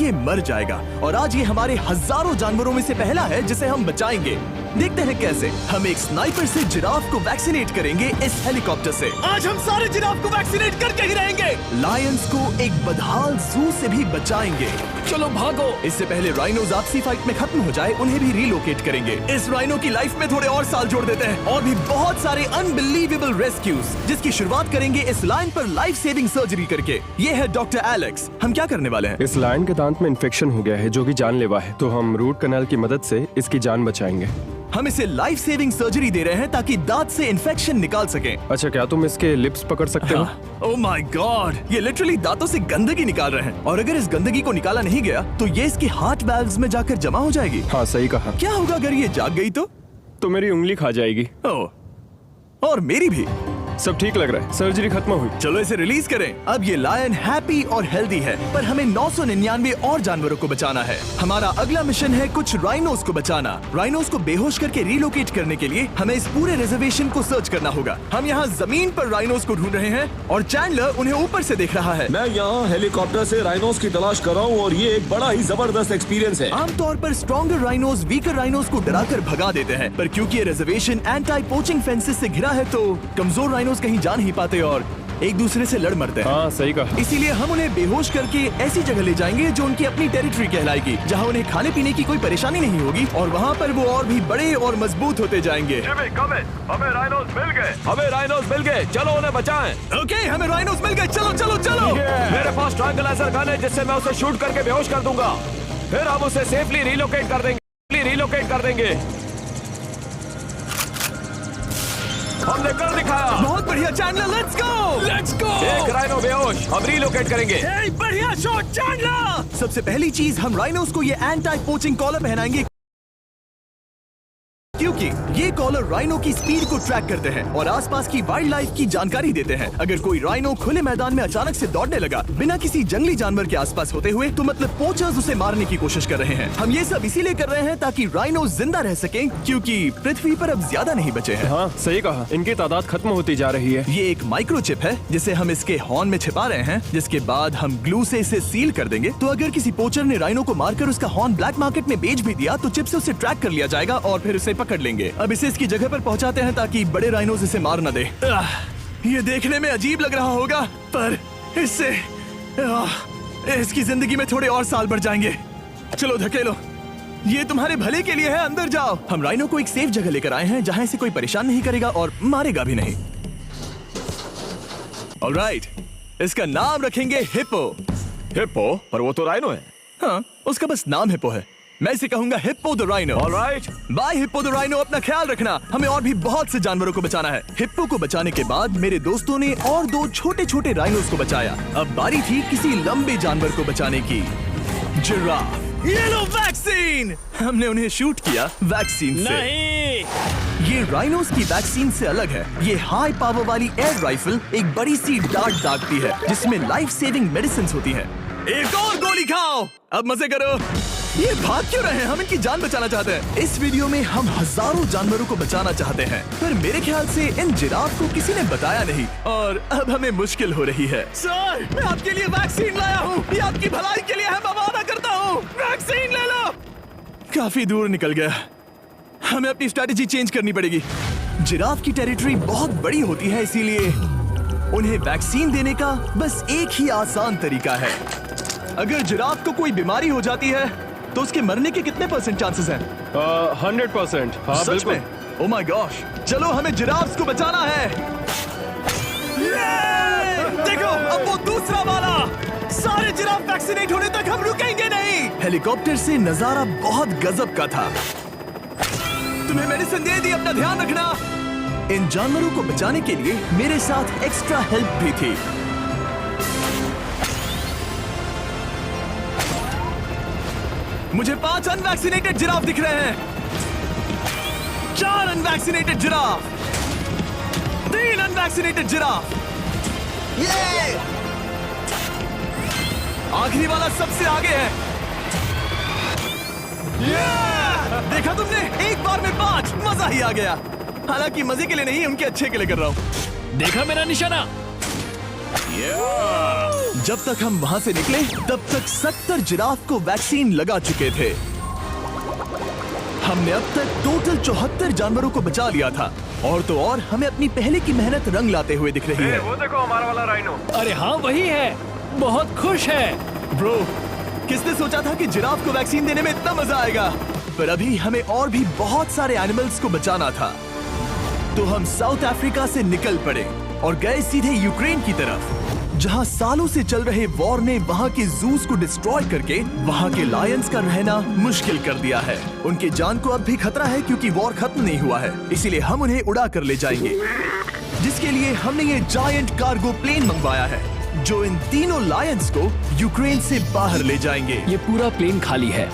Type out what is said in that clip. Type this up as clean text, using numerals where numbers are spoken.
ये मर जाएगा। और आज ये हमारे हजारों जानवरों में से पहला है जिसे हम बचाएंगे। देखते हैं कैसे। हम एक स्नाइपर से जिराफ को वैक्सीनेट करेंगे इस हेलीकॉप्टर से। आज हम सारे जिराफ को वैक्सीनेट करके ही रहेंगे। लायंस को एक बदहाल जू से भी बचाएंगे। चलो भागो। इससे पहले राइनोज आपसी फाइट में खत्म हो जाए, उन्हें भी रिलोकेट करेंगे। इस राइनो की लाइफ में थोड़े और साल जोड़ देते हैं और भी बहुत सारे अनबिलीवेबल रेस्क्यूज, जिसकी शुरुआत करेंगे इस लायन पर लाइफ सेविंग सर्जरी करके। ये है डॉक्टर एलेक्स। हम क्या करने वाले हैं? इस लायन के दांत में इन्फेक्शन हो गया है जो कि जानलेवा है, तो हम रूट कनाल की मदद से इसकी जान बचाएंगे। हम इसे लाइफ सेविंग सर्जरी दे रहे हैं ताकि दांत से इन्फेक्शन निकाल सकें। अच्छा, क्या तुम इसके लिप्स पकड़ सकते हो? ओह माय गॉड, ये लिटरली दांतों से गंदगी निकाल रहे हैं। और अगर इस गंदगी को निकाला नहीं गया तो ये इसके हार्ट वाल्व्स में जाकर जमा हो जाएगी। हाँ, सही कहा। क्या होगा अगर ये जाग गई तो मेरी उंगली खा जाएगी। ओह, और मेरी भी। सब ठीक लग रहा है, सर्जरी खत्म हुई। चलो इसे रिलीज करें। अब ये लायन हैप्पी और हेल्दी है, पर हमें 999 और जानवरों को बचाना है। हमारा अगला मिशन है कुछ राइनोस को बचाना। राइनोस को बेहोश करके रिलोकेट करने के लिए हमें इस पूरे रिजर्वेशन को सर्च करना होगा। हम यहाँ जमीन पर राइनोस को ढूंढ रहे हैं और चैंडलर उन्हें ऊपर से देख रहा है। मैं यहाँ हेलीकॉप्टर से राइनोस की तलाश कर रहा हूँ और ये एक बड़ा ही जबरदस्त एक्सपीरियंस है। आमतौर पर स्ट्रॉन्गर राइनोस वीकर राइनोस को डराकर भगा देते हैं, पर क्योंकि ये रिजर्वेशन एंटी पोचिंग फेंसेस से घिरा है तो कमजोर राइनोस कहीं जा नहीं पाते और एक दूसरे से लड़ मरते हैं। हाँ, सही कहा। इसीलिए हम उन्हें बेहोश करके ऐसी जगह ले जाएंगे जो उनकी अपनी टेरिटरी कहलाएगी, जहाँ उन्हें खाने पीने की कोई परेशानी नहीं होगी और वहाँ पर वो और भी बड़े और मजबूत होते जाएंगे। हमें राइनोस मिल गए। चलो उन्हें बचाएं। ओके, हमें राइनोस मिल गए। चलो चलो चलो। मेरे पास ट्रैंगुलर गन है जिससे मैं उसे शूट करके बेहोश कर दूंगा। फिर हम उसे सेफली रिलोकेट कर देंगे। हमने कर दिखाया। बहुत बढ़िया चैंडलर, लेट्स गो। एक राइनो बेहोश, हम रिलोकेट करेंगे। बढ़िया शॉट चैंडलर। सबसे पहली चीज, हम राइनोस को ये एंटी पोचिंग कॉलर पहनाएंगे क्योंकि ये कॉलर राइनो की स्पीड को ट्रैक करते हैं और आसपास की वाइल्ड लाइफ की जानकारी देते हैं। अगर कोई राइनो खुले मैदान में अचानक से दौड़ने लगा बिना किसी जंगली जानवर के आसपास होते हुए, तो मतलब पोचर्स उसे मारने की कोशिश कर रहे हैं। हम ये सब इसीलिए कर रहे हैं ताकि राइनो जिंदा रह सकें, क्योंकि पृथ्वी पर अब ज्यादा नहीं बचे हैं। हाँ, सही कहा। इनकी तादाद खत्म होती जा रही है। ये एक माइक्रोचिप है जिसे हम इसके हॉर्न में छिपा रहे हैं, जिसके बाद हम ग्लू से इसे सील कर देंगे। तो अगर किसी पोचर ने राइनो को मारकर उसका हॉर्न ब्लैक मार्केट में बेच भी दिया तो चिप से उसे ट्रैक कर लिया जाएगा और फिर उसे पकड़ लेंगे। अब इसे इसकी जगह पर पहुंचाते हैं ताकि बड़े राइनोस इसे मार न दे। ये देखने में अजीब लग रहा होगा, पर इससे इसकी जिंदगी में थोड़े और साल बढ़ जाएंगे। चलो धकेलो, ये तुम्हारे भले के लिए है। अंदर जाओ। हम राइनो को एक सेफ जगह लेकर आए हैं जहां इसे कोई परेशान नहीं करेगा और मारेगा भी नहीं। ऑलराइट, इसका नाम रखेंगे हिप्पो। हिप्पो? पर वो तो राइनो है। हाँ, उसका बस नाम हिप्पो है। मैं इसे कहूंगा hippo the rhino. Alright. Bye hippo the rhino. अपना ख्याल रखना। हमें और भी बहुत से जानवरों को बचाना है। हिप्पो को बचाने के बाद मेरे दोस्तों ने और 2 छोटे छोटे राइनोस को बचाया। अब बारी थी किसी लंबे जानवर को बचाने की। जिराफ। ये लो वैक्सीन। हमने उन्हें शूट किया वैक्सीन से। नहीं। ये राइनोस की वैक्सीन से अलग है। ये हाई पावर वाली एयर राइफल एक बड़ी सी डार्ट दागती है जिसमें लाइफ सेविंग मेडिसिन होती है। एक और गोली खाओ। अब मजे करो। ये भाग क्यों रहे हैं? हम इनकी जान बचाना चाहते हैं। इस वीडियो में हम हजारों जानवरों को बचाना चाहते हैं, पर मेरे ख्याल से इन जिराफ को किसी ने बताया नहीं और अब हमें मुश्किल हो रही है। सर, मैं आपके लिए वैक्सीन लाया हूँ। ये आपकी भलाई के लिए है, मैं वादा करता हूँ। वैक्सीन ले लो। काफी दूर निकल गया। हमें अपनी स्ट्रैटेजी चेंज करनी पड़ेगी। जिराफ की टेरिटरी बहुत बड़ी होती है, इसीलिए उन्हें वैक्सीन देने का बस एक ही आसान तरीका है। अगर जिराफ को कोई बीमारी हो जाती है तो उसके मरने के कितने % चांसेस हैं? 100%। हाँ, सच में? Oh my gosh. चलो, हमें जिराफ्स को बचाना है। देखो, अब वो दूसरा वाला। सारे जिराफ वैक्सीनेट होने तक हम रुकेंगे नहीं। हेलीकॉप्टर से नजारा बहुत गजब का था। तुम्हें मेडिसिन दे दी, अपना ध्यान रखना। इन जानवरों को बचाने के लिए मेरे साथ एक्स्ट्रा हेल्प भी थी। मुझे 5 अनवैक्सीनेटेड जिराफ दिख रहे हैं। 4 अनवैक्सीनेटेड जिराफ। 3 unvaccinated giraffe. ये आखिरी वाला सबसे आगे है। देखा तुमने? एक बार में 5। मजा ही आ गया। हालांकि मजे के लिए नहीं, उनके अच्छे के लिए कर रहा हूँ। देखा मेरा निशाना? जब तक हम वहाँ से निकले तब तक 70 जिराफ को वैक्सीन लगा चुके थे। हमने अब तक टोटल 74 जानवरों को बचा लिया था। और तो और हमें अपनी पहले की मेहनत रंग लाते हुए दिख रही है। वो देखो हमारा वाला राइनो। अरे हाँ वही है, बहुत खुश है। ब्रो, किसने सोचा था कि जिराफ को वैक्सीन देने में इतना मजा आएगा? पर अभी हमें और भी बहुत सारे एनिमल्स को बचाना था। तो हम साउथ अफ्रीका से निकल पड़े और गए सीधे यूक्रेन की तरफ, जहां सालों से चल रहे वॉर ने वहां के जूस को डिस्ट्रॉय करके वहां के लायंस का रहना मुश्किल कर दिया है। उनके जान को अब भी खतरा है क्योंकि वॉर खत्म नहीं हुआ है, इसीलिए हम उन्हें उड़ा कर ले जाएंगे। जिसके लिए हमने ये जायंट कार्गो प्लेन मंगवाया है, जो इन तीनों लायंस को यूक्रेन से बाहर ले जाएंगे। ये पूरा प्लेन खाली है।